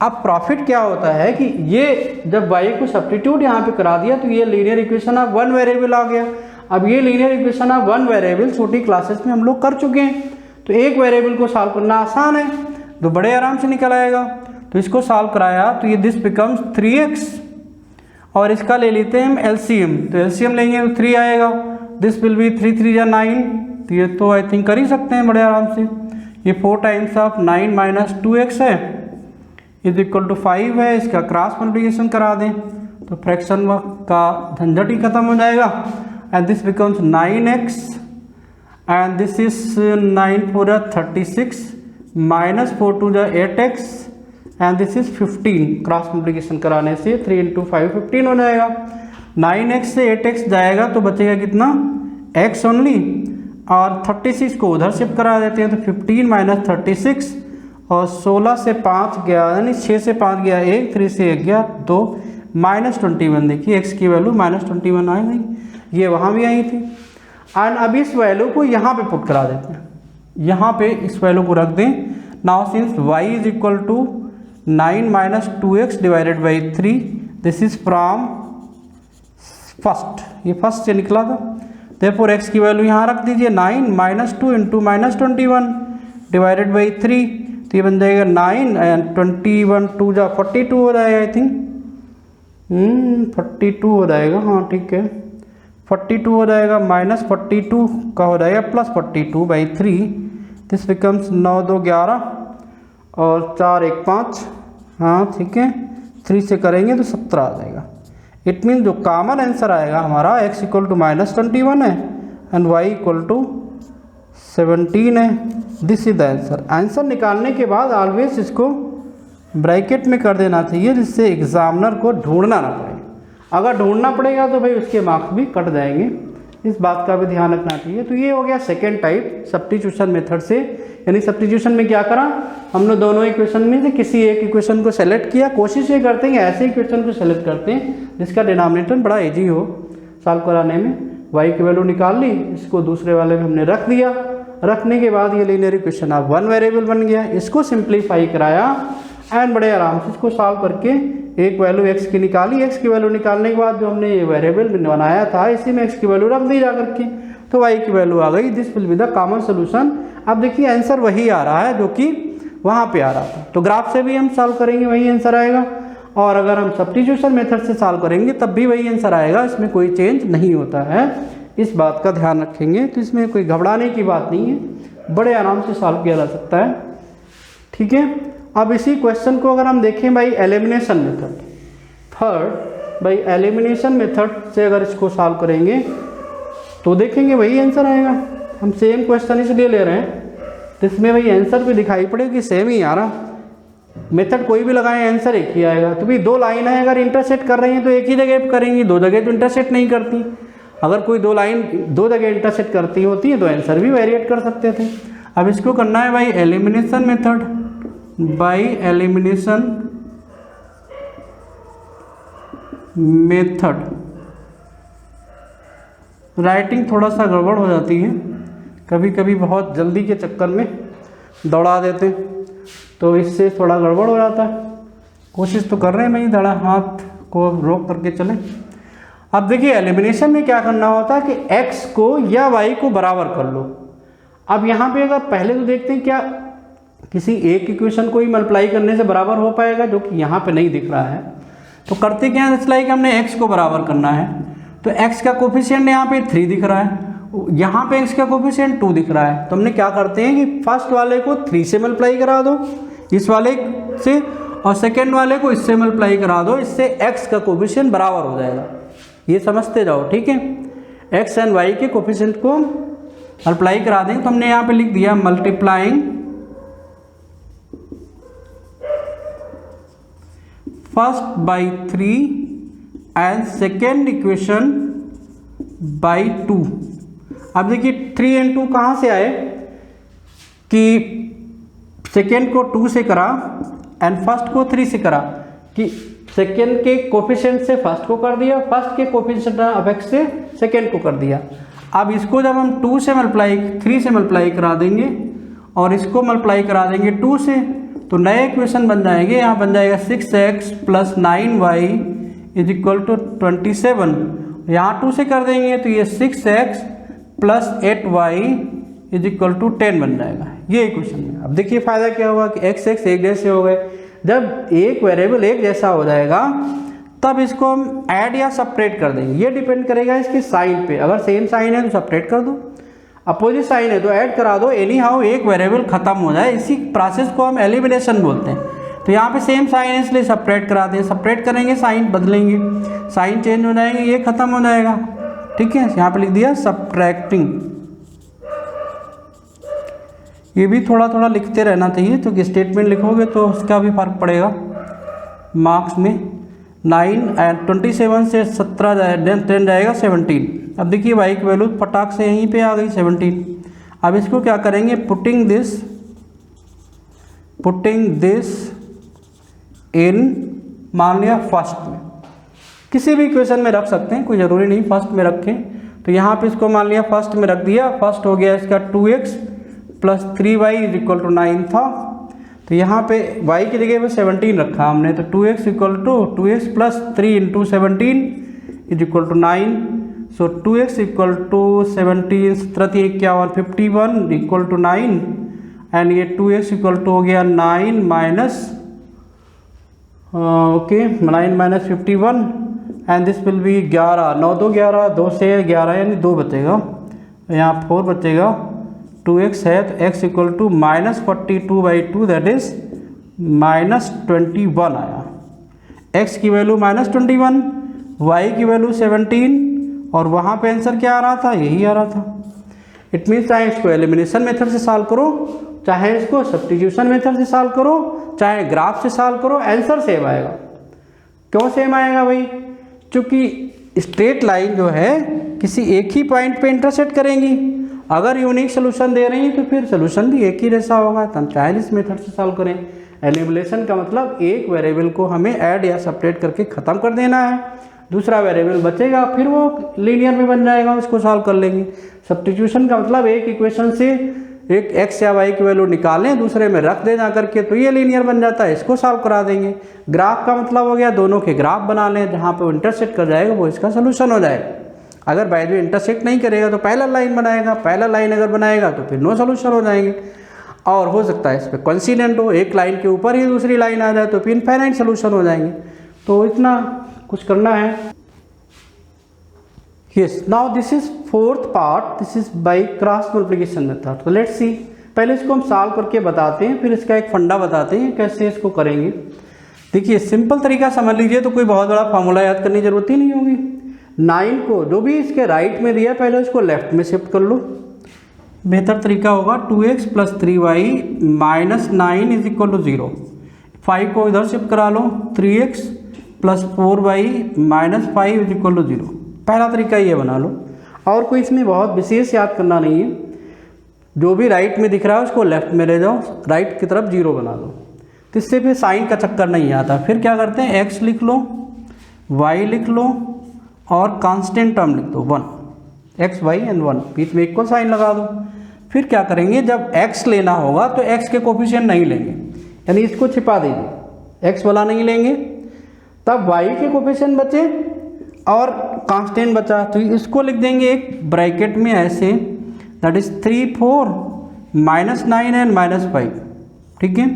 अब प्रॉफिट क्या होता है कि ये जब y को सब्स्टिट्यूट यहाँ पे करा दिया तो ये linear equation of one variable आ गया। अब ये linear equation of one variable छोटी क्लासेस में हम लोग कर चुके हैं, तो एक वेरिएबल को सॉल्व करना आसान है, तो बड़े आराम से निकल आएगा। तो इसको सॉल्व कराया तो ये दिस बिकम्स 3x, और इसका ले लेते हैं हम एलसीएम, तो एलसीएम लेंगे तो 3 आएगा, दिस विल बी 3 3 या 9, तो ये तो आई थिंक कर ही सकते हैं बड़े आराम से। ये 4 टाइम्स ऑफ 9 माइनस 2x है इज इक्वल टू 5 है, इसका क्रॉस मल्टीप्लिकेशन करा दें तो फ्रैक्शन का झंझट ही खत्म हो जाएगा, and this becomes 9x and this is 9 4 36 minus 4 2 8x and this is 15, cross multiplication कराने से 3 इंटू 5 15 हो जाएगा। 9x से 8x जाएगा तो बचेगा कितना x ओनली, और 36 को उधर शिफ्ट करा देते हैं तो 15 माइनस 36, और 16 से 5 गया यानी 6 से 5 गया 1, 3 से 1 गया 2, माइनस 21। देखिए x की वैल्यू माइनस 21 आई नहीं, ये वहाँ भी आई थी। एंड अब इस वैल्यू को यहाँ पे पुट करा देते हैं, यहाँ पे इस वैल्यू को रख दें। Now since y is equal to 9 minus 2x divided by 3, this is from first, ये फर्स्ट से निकला था, देयरफॉर x की वैल्यू यहाँ रख दीजिए 9 minus 2 into minus 21 divided by 3, तो ये बन जाएगा 9 एंड 21 2 जा 42 हो जाएगा आई थिंक, 42 हो जाएगा, हाँ ठीक है 42 हो जाएगा, माइनस 42 का हो जाएगा प्लस 42 बाई 3, दिस बिकम्स 9 2 11 और 4 1 5, हाँ ठीक है 3 से करेंगे तो 17 आ जाएगा। इट मीन जो कॉमन आंसर आएगा हमारा x इक्वल टू माइनस 21 है एंड y इक्वल टू 17 है, this is the answer. Answer निकालने के बाद ऑलवेज इसको ब्रैकेट में कर देना चाहिए जिससे एग्जामिनर को ढूंढना ना पड़े, अगर ढूंढना पड़ेगा तो भाई उसके मार्क्स भी कट जाएंगे, इस बात का भी ध्यान रखना चाहिए। तो ये हो गया सेकेंड टाइप सब्स्टिट्यूशन मेथड से, यानी सब्स्टिट्यूशन में क्या करा हमने, दोनों इक्वेशन में से किसी एक इक्वेशन को सेलेक्ट किया, कोशिश ये करते हैं ऐसे इक्वेशन को सेलेक्ट करते हैं जिसका डिनोमिनेटर बड़ा इजी हो सॉल्व कराने में। y की वैल्यू निकाल ली, इसको दूसरे वाले में हमने रख दिया, रखने के बाद ये लीनियर इक्वेशन अब वन वेरिएबल बन गया, इसको सिंप्लीफाई कराया एंड बड़े आराम से इसको सॉल्व करके एक वैल्यू x की निकाली। x की वैल्यू निकालने के बाद जो हमने ये वेरिएबल बनाया था इसी में x की वैल्यू रख दी जा करके, तो y की वैल्यू आ गई, this will be the common solution. अब देखिए आंसर वही आ रहा है जो कि वहाँ पे आ रहा था, तो ग्राफ से भी हम सॉल्व करेंगे वही आंसर आएगा, और अगर हम सब्स्टिट्यूशन मेथड से सॉल्व करेंगे तब भी वही आंसर आएगा, इसमें कोई चेंज नहीं होता है, इस बात का ध्यान रखेंगे। तो इसमें कोई घबराने की बात नहीं है, बड़े आराम से सॉल्व किया जा सकता है, ठीक है। अब इसी क्वेश्चन को अगर हम देखें by elimination method, third by elimination method से अगर इसको सॉल्व करेंगे तो देखेंगे वही आंसर आएगा। हम सेम क्वेश्चन इसलिए ले रहे हैं तो इसमें वही आंसर भी दिखाई पड़ेगा कि सेम ही आ रहा, मेथड कोई भी लगाएं आंसर एक ही आएगा। तो भी दो लाइन है अगर इंटरसेक्ट कर रही हैं तो एक ही जगह पर करेंगी, दो जगह तो इंटरसेक्ट नहीं करती। अगर कोई दो लाइन दो जगह इंटरसेक्ट करती होती है तो आंसर भी वेरिएट कर सकते थे। अब इसको करना है by elimination method, by elimination method. Writing थोड़ा सा गड़बड़ हो जाती है, कभी कभी बहुत जल्दी के चक्कर में दौड़ा देते हैं तो इससे थोड़ा गड़बड़ हो जाता है। कोशिश तो कर रहे हैं, मैं दड़ा हाथ को रोक करके चलें। अब देखिए एलिमिनेशन में क्या करना होता है कि x को या y को बराबर कर लो। अब यहाँ पे अगर पहले तो देखते हैं क्या किसी एक इक्वेशन को ही मल्टीप्लाई करने से बराबर हो पाएगा, जो कि यहाँ पे नहीं दिख रहा है। तो करते क्या है, इट्स लाइक हमने x को बराबर करना है, तो x का कोफिशिएंट यहाँ पे 3 दिख रहा है, यहाँ पे x का कोफिशिएंट 2 दिख रहा है। तो हमने क्या करते हैं कि फर्स्ट वाले को 3 से मल्टीप्लाई करा दो इस वाले से, और सेकेंड वाले को इससे मल्टीप्लाई करा दो, इससे x का कोफिशिएंट बराबर हो जाएगा। ये समझते जाओ, ठीक है। x एंड y के कोफिशिएंट को मल्टीप्लाई करा देंगे तो हमने यहाँ पे लिख दिया multiplying first by 3 and second equation by 2। अब देखिए 3 एंड 2 कहाँ से आए कि सेकेंड को 2 से करा एंड फर्स्ट को 3 से करा, कि सेकेंड के कोफिशिएंट से फर्स्ट को कर दिया, फर्स्ट के कोफिशिएंट ऑफ x से सेकेंड को कर दिया। अब इसको जब हम 2 से मल्टीप्लाई 3 से मल्टीप्लाई करा देंगे और इसको मल्टीप्लाई करा देंगे 2 से, तो नए इक्वेशन बन जाएंगे, यहाँ बन जाएगा 6x plus 9y is equal to 27, यहाँ 2 से कर देंगे तो ये 6x plus 8y is equal to 10 बन जाएगा, ये इक्वेशन में। अब देखिए फ़ायदा क्या हुआ कि x एक जैसे हो गए। जब एक वेरिएबल एक जैसा हो जाएगा तब इसको हम ऐड या सपरेट कर देंगे, ये डिपेंड करेगा इसके साइन पे। अगर सेम साइन है तो सपरेट कर दो, अपोजिट साइन है तो ऐड करा दो, एनी हाउ एक वेरिएबल खत्म हो जाए, इसी प्रोसेस को हम एलिमिनेशन बोलते हैं। तो यहाँ पे सेम साइन है इसलिए सपरेट कराते हैं, सपरेट करेंगे साइन बदलेंगे, साइन चेंज हो जाएंगे, ये खत्म हो जाएगा। ठीक है, यहाँ पे लिख दिया सब्ट्रैक्टिंग। ये भी थोड़ा थोड़ा लिखते रहना चाहिए, तो स्टेटमेंट लिखोगे तो उसका भी फर्क पड़ेगा मार्क्स में। 9 एंड 27 से 17 10 जाएगा 17। अब देखिए वाई की वैल्यू फटाक से यहीं पे आ गई 17। अब इसको क्या करेंगे, पुटिंग दिस इन, मान लिया फर्स्ट में, किसी भी इक्वेशन में रख सकते हैं, कोई ज़रूरी नहीं फर्स्ट में रखें। तो यहाँ पे इसको मान लिया फर्स्ट में रख दिया, फर्स्ट हो गया इसका 2x plus 3y is equal to 9 था। तो यहाँ पे y की जगह पे 17 रखा हमने, तो 2x equal to 2x plus 3 into 17 is equal to 9। So 2x equal to 17 17 51 51 equal to 9, and ये 2x इक्वल टू हो गया 9 minus 51, and this will be 11 9 2 11 2 से 11 यानी 2 बचेगा, यहाँ 4 बचेगा। 2x है तो x equal to minus 42/2 that is minus 21 आया। x की वैल्यू माइनस 21, y की वैल्यू 17, और वहाँ पे आंसर क्या आ रहा था, यही आ रहा था। इट मीन्स चाहे इसको एलिमिनेशन मेथड से सॉल्व करो, चाहे इसको सब्स्टिट्यूशन मेथड से सॉल्व करो, चाहे ग्राफ से सॉल्व करो, आंसर सेम आएगा। क्यों सेम आएगा भाई? क्योंकि स्ट्रेट लाइन जो है किसी एक ही पॉइंट पे इंटरसेक्ट करेंगी। अगर यूनिक सोल्यूशन दे रही है तो फिर सोल्यूशन भी एक ही जैसा होगा, तो हम चाहे इस मेथड से सॉल्व करें। एलिमिनेशन का मतलब एक वेरिएबल को हमें ऐड या सेपरेट करके ख़त्म कर देना है, दूसरा वेरिएबल बचेगा फिर वो लीनियर में बन जाएगा, उसको सॉल्व कर लेंगे। सब्स्टिट्यूशन का मतलब एक इक्वेशन से एक x या y की वैल्यू निकालें, दूसरे में रख दें जा करके, तो ये लीनियर बन जाता है, इसको सॉल्व करा देंगे। ग्राफ का मतलब हो गया दोनों के ग्राफ बना लें, जहाँ पे वो इंटरसेक्ट कर जाएगा वो इसका सोल्यूशन हो जाएगा। अगर बाय द वे इंटरसेक्ट नहीं करेगा तो पैरेलल लाइन बनाएगा, पैरेलल लाइन अगर बनाएगा तो फिर नो सोल्यूशन हो जाएंगे। और हो सकता है इस पर कोइंसिडेंट हो, एक लाइन के ऊपर ही दूसरी लाइन आ जाए तो फिर इनफाइनाइट सोल्यूशन हो जाएंगे। तो इतना कुछ करना है। Yes, now this is fourth part, this is by cross multiplication method. तो लेट्स सी, पहले इसको हम सॉल्व करके बताते हैं, फिर इसका एक फंडा बताते हैं कैसे इसको करेंगे। देखिए सिंपल तरीका समझ लीजिए, तो कोई बहुत बड़ा फार्मूला याद करने की जरूरत ही नहीं होगी। 9 को जो भी इसके राइट में दिया पहले उसको लेफ्ट में शिफ्ट कर लो, बेहतर तरीका होगा। 2x plus 3y minus 9 is equal to 0, 5 को इधर शिफ्ट करा लो, 3x plus 4y minus 5 is equal to 0। पहला तरीका ये बना लो, और कोई इसमें बहुत विशेष याद करना नहीं है। जो भी राइट में दिख रहा है उसको लेफ्ट में ले जाओ, राइट की तरफ 0 बना लो, तो इससे फिर साइन का चक्कर नहीं आता। फिर क्या करते हैं, x लिख लो, y लिख लो, और कांस्टेंट टर्म लिख दो 1, x y एंड 1, बीच में इक्वल साइन लगा दो। फिर क्या करेंगे, जब x लेना होगा तो x के कोफिशिएंट नहीं लेंगे, यानी इसको छिपा दीजिए, x वाला नहीं लेंगे, तब y के कोफिशिएंट बचे और कांस्टेंट बचा, तो इसको लिख देंगे एक ब्रैकेट में ऐसे, that is 3 4 minus 9 and minus 5। ठीक है,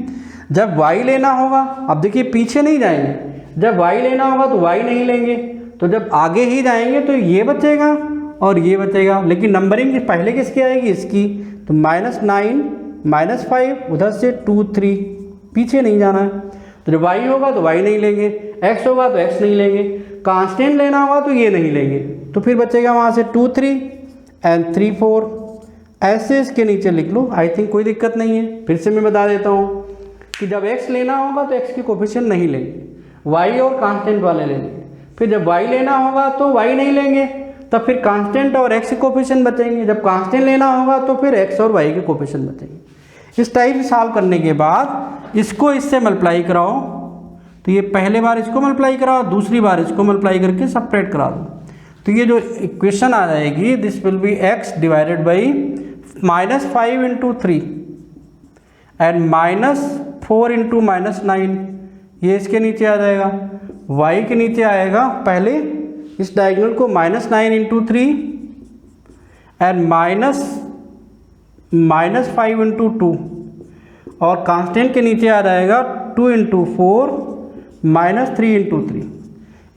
जब y लेना होगा, अब देखिए पीछे नहीं जाएंगे, जब y लेना होगा तो y नहीं लेंगे, तो जब आगे ही जाएंगे तो ये बचेगा और ये बचेगा, लेकिन नंबरिंग पहले किसकी आएगी, इसकी। तो माइनस 9 माइनस 5, उधर से 2 3, पीछे नहीं जाना है। तो जब y होगा तो y नहीं लेंगे, x होगा तो x नहीं लेंगे, कांस्टेंट लेना होगा तो ये नहीं लेंगे, तो फिर बचेगा वहाँ से 2 3 एंड 3 4, ऐसे इसके नीचे लिख लो। आई थिंक कोई दिक्कत नहीं है। फिर से मैं बता देता हूँ कि जब x लेना होगा तो x के कोफिशिएंट नहीं लेंगे, y और कांस्टेंट वाले लेंगे। फिर जब y लेना होगा तो y नहीं लेंगे, तब फिर कांस्टेंट और x के कोफिशिएंट बचेंगे। जब कांस्टेंट लेना होगा तो फिर x और y के कोफिशिएंट बचेंगे। इस टाइप से सॉल्व करने के बाद इसको इससे मल्टीप्लाई कराओ, तो ये पहले बार इसको मल्टीप्लाई कराओ, दूसरी बार इसको मल्टीप्लाई करके सेपरेट करा दो, तो ये जो इक्वेशन आ जाएगी, this will B x divided by minus 5 into 3 and minus 4 into -9, ये इसके नीचे आ जाएगा। y के नीचे आएगा पहले इस डायगोनल को -9 इंटू 3 एंड -5 इंटू 2, और कांस्टेंट के नीचे आ जाएगा 2 इंटू 4 -3 इंटू 3।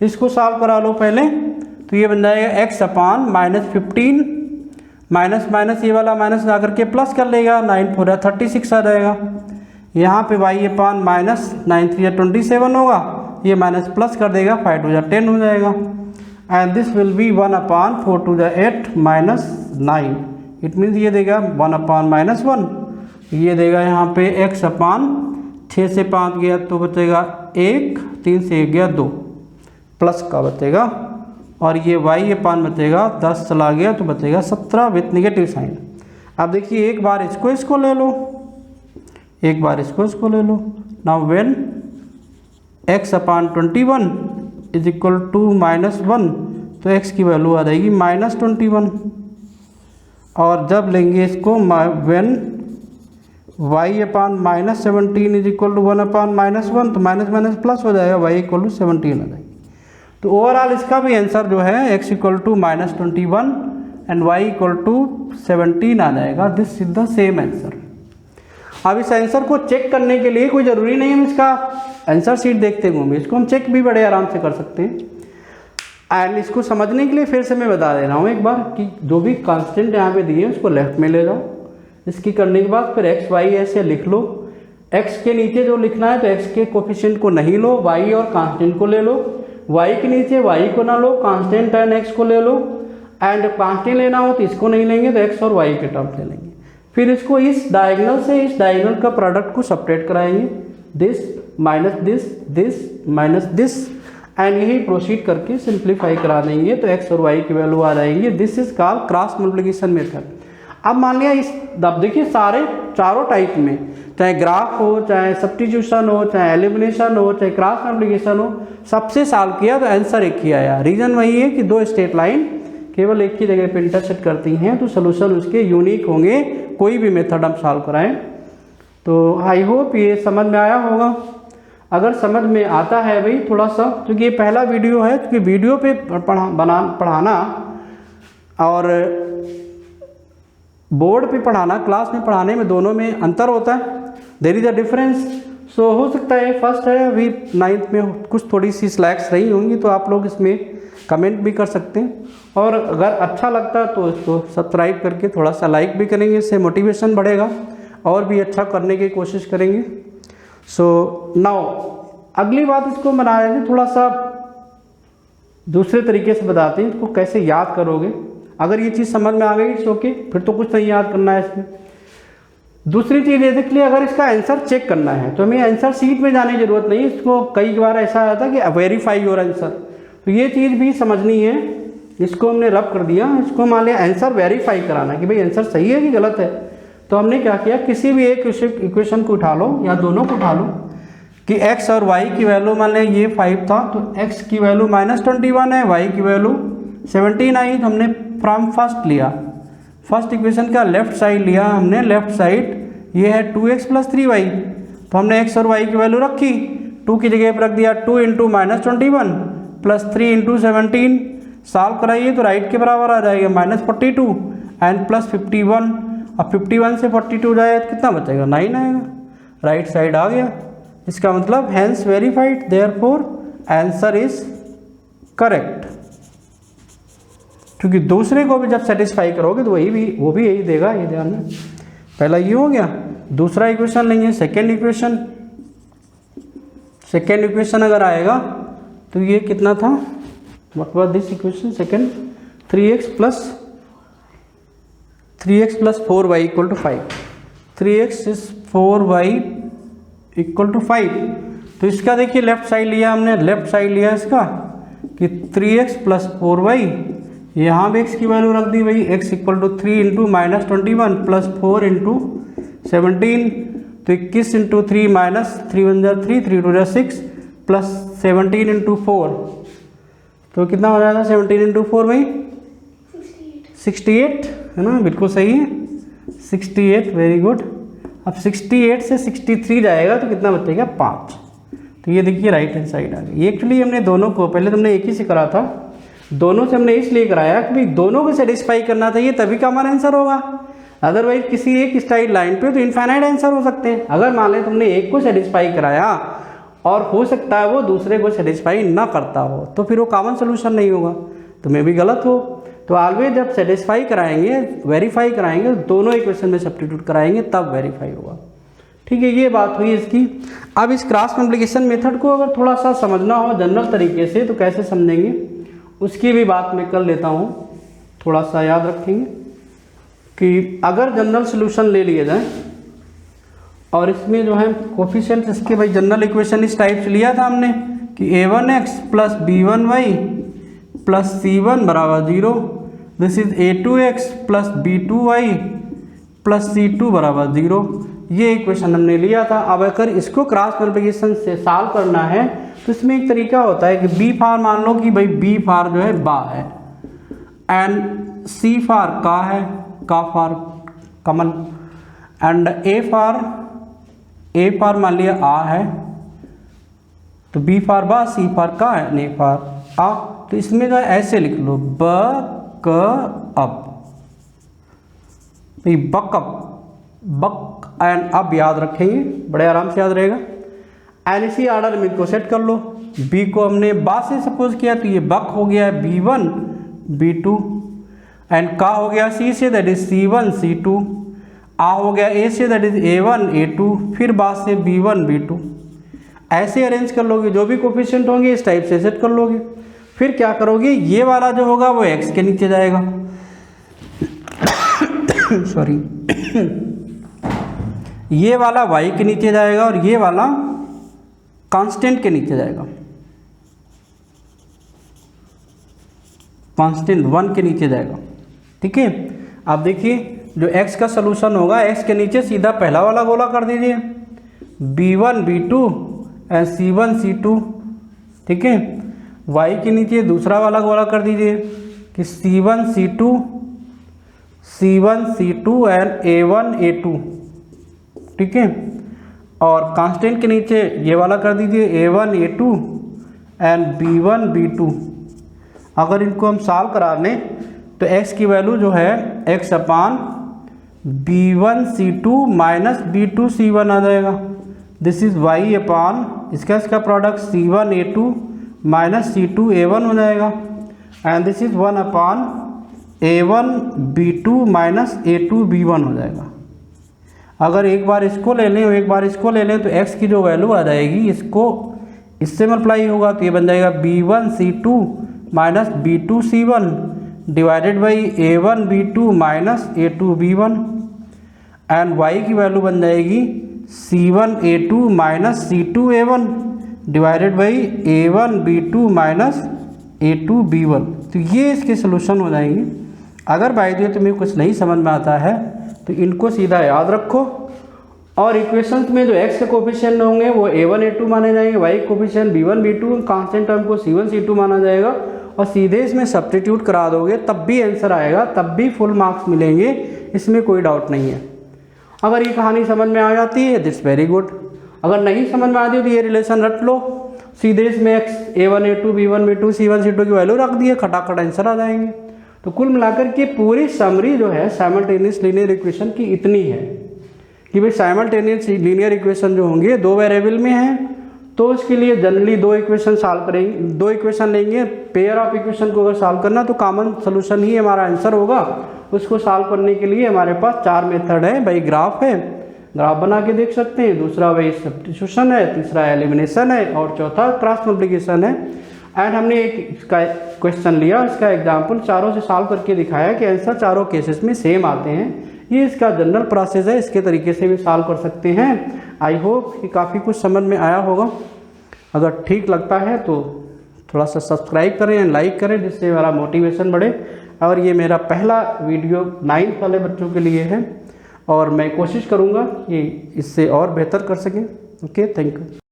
इसको सॉल्व करा लो पहले, तो ये बन जाएगा x अपान -15 माइनस ये वाला माइनस जा करके प्लस कर लेगा, 9 4 36 आ जाएगा। यहाँ पे y अपान -9 3 27 होगा, ये माइनस प्लस कर देगा, 5 2 10 हो जाएगा। And this will B 1 upon 4 2 8 -9, it means ये देगा 1 अपान -1, ये देगा यहाँ पे x अपान 6 से 5 गया तो बचेगा 1, 3 से 1 गया 2, प्लस का बचेगा, और ये y अपान बचेगा 10 चला गया तो बचेगा 17 विथ निगेटिव साइन। अब देखिए एक बार इसको ले लो, एक बार इसको ले लो। Now when x upon 21 is equal to -1, तो x की वैल्यू आ जाएगी -21, और जब लेंगे इसको when y upon -17 is equal to 1 upon -1, तो माइनस माइनस प्लस हो जाएगा, y इक्वल टू 17 आ जाएगी। तो ओवरऑल इसका भी आंसर जो है x equal to -21 and y equal to 17 आ जाएगा। This is the same answer. अब इस आंसर को चेक करने के लिए कोई ज़रूरी नहीं हम इसका आंसर शीट देखते घूमे, इसको हम चेक भी बड़े आराम से कर सकते हैं। एंड इसको समझने के लिए फिर से मैं बता दे रहा हूँ एक बार कि जो भी कांस्टेंट यहाँ पे दिए उसको लेफ्ट में ले जाओ। इसकी करने के बाद फिर x y ऐसे लिख लो। x के नीचे जो लिखना है तो x के कोफिशिएंट को नहीं लो, y और कांस्टेंट को ले लो। y के नीचे y को ना लो, कांस्टेंट एंड x को ले लो। एंड जब कांस्टेंट लेना हो तो इसको नहीं लेंगे, तो x और y के टर्म ले लेंगे। फिर इसको इस डायगोनल से इस डायगोनल का प्रोडक्ट को सेपरेट कराएंगे, this minus this, this minus this, and यही प्रोसीड करके सिंप्लीफाई करा देंगे तो x और y की वैल्यू आ जाएंगे। This is called cross multiplication method. अब मान लिया इस अब देखिए सारे चारों टाइप में, चाहे ग्राफ हो, चाहे सब्स्टिट्यूशन हो, चाहे एलिमिनेशन हो, चाहे क्रॉस मल्टीप्लिकेशन हो, सबसे सॉल्व किया तो आंसर एक ही आया। रीज़न वही है कि दो स्ट्रेट लाइन केवल एक ही जगह पे इंटरसेक्ट करती हैं तो सोल्यूशन उसके यूनिक होंगे, कोई भी मेथड हम सॉल्व कराएं। तो आई होप ये समझ में आया होगा। अगर समझ में आता है भाई थोड़ा सा, क्योंकि ये पहला वीडियो है, क्योंकि वीडियो पे पढ़ाना और बोर्ड पे पढ़ाना, क्लास में पढ़ाने में दोनों में अंतर होता है, देयर इज़ अ डिफरेंस। सो हो सकता है फर्स्ट है अभी 9th में कुछ थोड़ी सी स्लैक्स रही होंगी, तो आप लोग इसमें कमेंट भी कर सकते हैं, और अगर अच्छा लगता है तो इसको सब्सक्राइब करके थोड़ा सा लाइक भी करेंगे, इससे मोटिवेशन बढ़ेगा और भी अच्छा करने की कोशिश करेंगे। सो नाउ अगली बात इसको बनाएंगे, थोड़ा सा दूसरे तरीके से बताते हैं इसको कैसे याद करोगे। अगर ये चीज़ समझ में आ गई इट्स ओके, फिर तो कुछ नहीं याद करना है इसमें। दूसरी चीज़ ये देख लिया, अगर इसका आंसर चेक करना है तो हमें आंसर शीट में जाने की जरूरत नहीं। इसको कई बार ऐसा आता है कि वेरीफाई योर आंसर, तो ये चीज़ भी समझनी है। इसको हमने रब कर दिया, इसको मान लिया आंसर वेरीफाई कराना कि भाई आंसर सही है कि गलत है। तो हमने क्या किया, किसी भी एक इक्वेशन को उठा लो या दोनों को उठा लो कि x और y की वैल्यू मान लें ये 5 था, तो x की वैल्यू -21 है, y की वैल्यू 17 आई, तो हमने फ्रॉम फर्स्ट लिया, फर्स्ट इक्वेशन का लेफ्ट साइड लिया हमने। लेफ्ट साइड ये है 2x + 3y, तो हमने x और y की वैल्यू रखी, 2 की जगह पर रख दिया 2 × -21 + 3 × 17। सॉल्व कराइए तो राइट के बराबर आ जाएगा -42 एंड +51। अब 51 से 42 जाए तो कितना बचेगा, 9 आएगा, राइट साइड आ गया। इसका मतलब hence verified, therefore answer is correct. क्योंकि दूसरे को भी जब सेटिस्फाई करोगे तो वो भी यही देगा, ये ध्यान में। पहला ये हो गया, दूसरा इक्वेशन लेंगे, सेकेंड इक्वेशन अगर आएगा तो ये कितना था, what was this equation second, 3x + 4y = 5, 3x is 4y = 5। तो इसका देखिए लेफ्ट साइड लिया हमने, लेफ्ट साइड लिया इसका कि 3x + 4y, यहाँ भी x की वैल्यू रख दी भाई, x = 3 × -21 + 4 × 17, तो 21 × 3 -3 × 3 3 × 6 + 17 × 4, तो कितना हो जाएगा 17 × 4 भाई 68 है ना, बिल्कुल सही है 68, वेरी गुड। अब 68 से 63 जाएगा तो कितना बचेगा 5। तो ये देखिए राइट हैंड साइड आ गई। एक्चुअली हमने दोनों को पहले तुमने एक ही से करा था, दोनों से हमने इसलिए कराया कि भाई दोनों को सेटिस्फाई करना चाहिए तभी कॉमन आंसर होगा। अदरवाइज किसी एक स्टाइल लाइन पे तो इनफाइनाइट आंसर हो सकते हैं। अगर मान लें तुमने एक को सेटिस्फाई कराया और हो सकता है वो दूसरे को सेटिस्फाई ना करता हो तो फिर वो कॉमन सोल्यूशन नहीं होगा, तुम्हें भी गलत हो। तो ऑलवेज जब सेटिस्फाई कराएंगे, वेरीफाई कराएंगे, दोनों इक्वेशन में सब्स्टिट्यूट कराएंगे तब वेरीफाई होगा। ठीक है, ये बात हुई इसकी। अब इस क्रॉस मल्टीप्लिकेशन मेथड को अगर थोड़ा सा समझना हो जनरल तरीके से तो कैसे समझेंगे उसकी भी बात मैं कर लेता हूँ। थोड़ा सा याद रखेंगे कि अगर जनरल सोल्यूशन ले लिया जाए और इसमें जो है कोफिशिएंट इसके भाई जनरल इक्वेशन इस टाइप से लिया था हमने कि a1x plus b1y plus c1 बराबर 0, this is a2x plus b2y plus c2 बराबर 0। ये इक्वेशन हमने लिया था। अब अगर इसको क्रॉस मल्टीप्लिकेशन से सॉल्व करना है तो इसमें एक तरीका होता है कि बी फार मान लो कि भाई बी फार जो है बा है एंड सी फार का है, का फार कमन, एंड ए फार मान लिया आ है तो बी फार बा, सी फार का है, ने फार आ। तो इसमें जो है ऐसे लिख लो ब क अब, बक एंड अब याद रखेंगे, बड़े आराम से याद रहेगा। एंड इसी ऑर्डर में इनको सेट कर लो। बी को हमने बा से सपोज किया तो ये बक हो गया b1 b2, एंड का हो गया सी say that is c1 c2, आ हो गया ए say that is a1 a2, फिर बा से b1 b2। ऐसे अरेंज कर लोगे, जो भी कोफिशिएंट होंगे इस टाइप से सेट कर लोगे। फिर क्या करोगे, ये वाला जो होगा वो x के नीचे जाएगा सॉरी ये वाला y के नीचे जाएगा और ये वाला कांस्टेंट के नीचे जाएगा, कांस्टेंट 1 के नीचे जाएगा। ठीक है, अब देखिए जो x का सलूशन होगा x के नीचे सीधा पहला वाला गोला कर दीजिए b1 b2 and c1 c2। ठीक है, y के नीचे दूसरा वाला गोला कर दीजिए कि c1 c2 and a1 a2। ठीक है, और कांस्टेंट के नीचे ये वाला कर दीजिए a1 a2 and b1 b2। अगर इनको हम सॉल्व करा लें तो x की वैल्यू जो है x अपान b1 c2 minus b2 c1 आ जाएगा। दिस इज y अपान इसका product c1 a2 minus c2 a1 हो जाएगा, and this is 1 upon a1 b2 minus a2 b1 हो जाएगा। अगर एक बार इसको ले लें और एक बार इसको ले लें तो x की जो वैल्यू आ जाएगी इसको इससे मल्टीप्लाई होगा तो ये बन जाएगा b1 c2 minus b2 c1 divided by a1 b2 minus a2 b1, and y की वैल्यू बन जाएगी c1 a2 minus c2 a1 divided by a1 b2 minus a2 b1। तो ये इसके सोल्यूशन हो जाएंगे। अगर बाय द वे तुम्हें कुछ नहीं समझ में आता है तो इनको सीधा याद रखो और इक्वेशंस में जो x के कोफिशिएंट होंगे वो a1 a2 माने जाएंगे, y coefficient b1 b2, constant term को c1 c2 माना जाएगा और सीधे इसमें सब्स्टिट्यूट करा दोगे तब भी आंसर आएगा, तब भी फुल मार्क्स मिलेंगे, इसमें कोई डाउट नहीं है। अगर ये कहानी समझ में आ जाती है दिट्स वेरी गुड, अगर नहीं समझ में आती तो ये रिलेशन रट लो, सीधे इसमें x a1 a2 b1 b2 c1 c2 की वैल्यू रख दिए, खटाखट आंसर आ जाएंगे। तो कुल मिलाकर के पूरी समरी जो है साइमल्टेनियस लीनियर इक्वेशन की इतनी है कि भाई साइमल्टेनियस लीनियर इक्वेशन जो होंगे दो वेरिएबल में हैं तो उसके लिए जनरली दो इक्वेशन सॉल्व करेंगे, दो इक्वेशन लेंगे। पेयर ऑफ इक्वेशन को अगर सॉल्व करना तो कॉमन सोल्यूशन ही हमारा आंसर होगा। उसको सॉल्व करने के लिए हमारे पास 4 मेथड है भाई, ग्राफ है, ग्राफ बना के देख सकते हैं, दूसरा भाई सब्स्टिट्यूशन है, तीसरा एलिमिनेशन है और चौथा क्रॉस मल्टीप्लिकेशन है। एंड हमने एक इसका क्वेश्चन लिया, इसका एग्जाम्पल चारों से सॉल्व करके दिखाया कि आंसर चारों केसेस में सेम आते हैं। ये इसका जनरल प्रोसेस है, इसके तरीके से भी सॉल्व कर सकते हैं। आई होप कि काफ़ी कुछ समझ में आया होगा। अगर ठीक लगता है तो थोड़ा सा सब्सक्राइब करें एंड लाइक करें जिससे हमारा मोटिवेशन बढ़े। और ये मेरा पहला वीडियो 9th वाले बच्चों के लिए है और मैं कोशिश करूँगा कि इससे और बेहतर कर सकें। Okay, thank you.